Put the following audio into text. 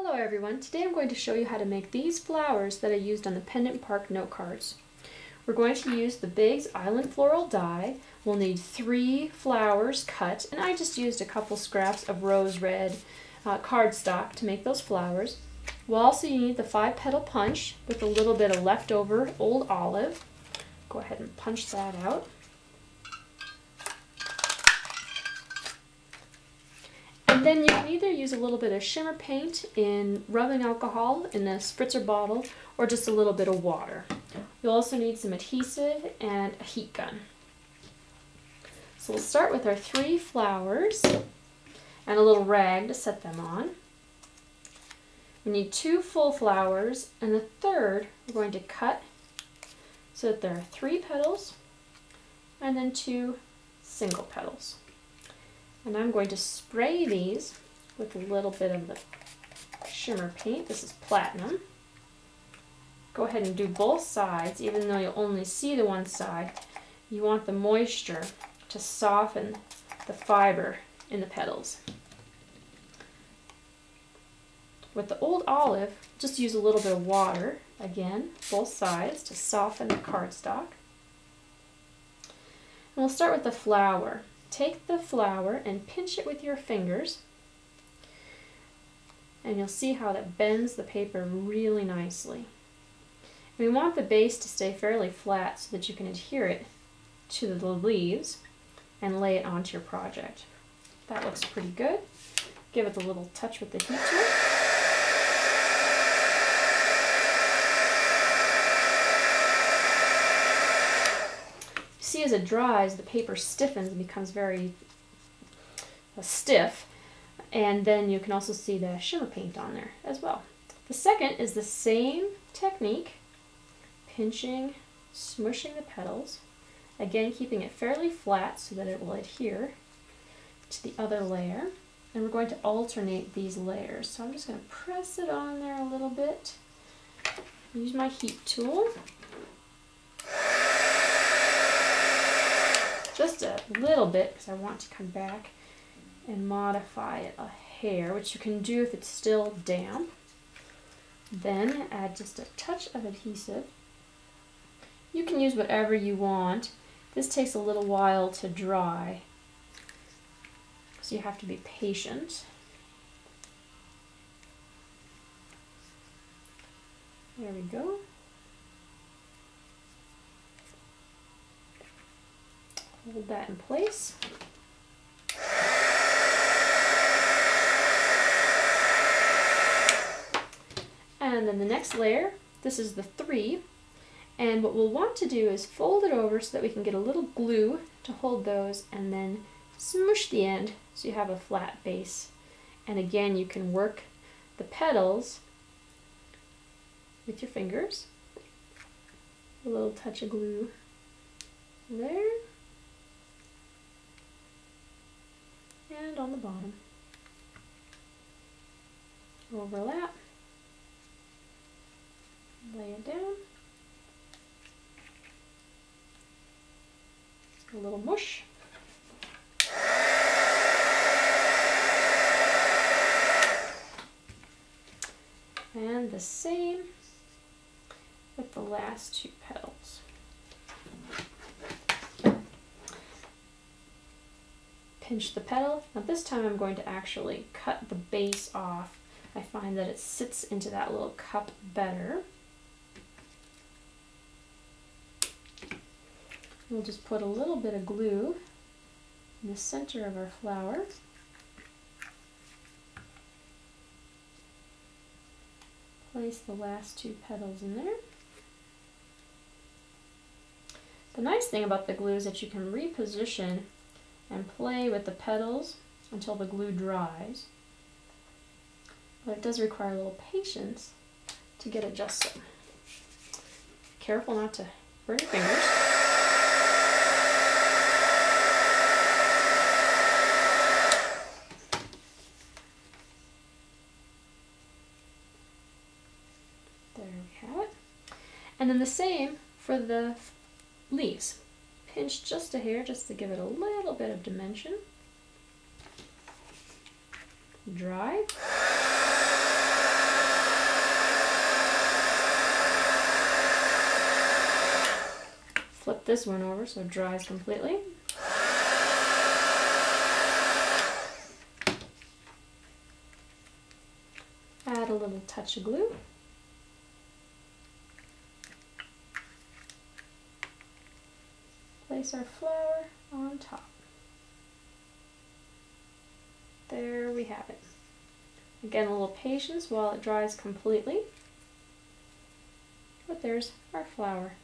Hello everyone, today I'm going to show you how to make these flowers that I used on the Pendant Park note cards. We're going to use the Biggs Island Floral die. We'll need 3 flowers cut, and I just used a couple scraps of rose red cardstock to make those flowers. We'll also need the 5-petal punch with a little bit of leftover old olive. Go ahead and punch that out. And then you can either use a little bit of shimmer paint in rubbing alcohol in a spritzer bottle or just a little bit of water. You'll also need some adhesive and a heat gun. So we'll start with our 3 flowers and a little rag to set them on. We need 2 full flowers, and the third we're going to cut so that there are 3 petals and then 2 single petals. And I'm going to spray these with a little bit of the shimmer paint. This is platinum. Go ahead and do both sides, even though you'll only see the one side. You want the moisture to soften the fiber in the petals. With the old olive, just use a little bit of water, again, both sides, to soften the cardstock. And we'll start with the flower. Take the flower and pinch it with your fingers, and you'll see how that bends the paper really nicely. And we want the base to stay fairly flat so that you can adhere it to the leaves and lay it onto your project. That looks pretty good. Give it a little touch with the heat tool. See, as it dries, the paper stiffens and becomes very stiff, and then you can also see the shimmer paint on there as well. The second is the same technique, pinching, smushing the petals, again keeping it fairly flat so that it will adhere to the other layer, and we're going to alternate these layers. So I'm just going to press it on there a little bit, use my heat tool. Just a little bit, because I want to come back and modify it a hair, which you can do if it's still damp. Then add just a touch of adhesive. You can use whatever you want. This takes a little while to dry, so you have to be patient. There we go. Hold that in place. And then the next layer, this is the 3, and what we'll want to do is fold it over so that we can get a little glue to hold those, and then smush the end so you have a flat base. And again, you can work the petals with your fingers. A little touch of glue there. And on the bottom. Overlap. Lay it down. A little mush. And the same with the last 2 petals. Pinch the petal. Now this time I'm going to actually cut the base off. I find that it sits into that little cup better. We'll just put a little bit of glue in the center of our flower. Place the last 2 petals in there. The nice thing about the glue is that you can reposition and play with the petals until the glue dries. But it does require a little patience to get adjusted. Careful not to burn your fingers. There we have it. And then the same for the leaves. Pinch just a hair just to give it a little bit of dimension. Dry. Flip this one over so it dries completely. Add a little touch of glue. Place our flour on top. There we have it. Again, a little patience while it dries completely. But there's our flour.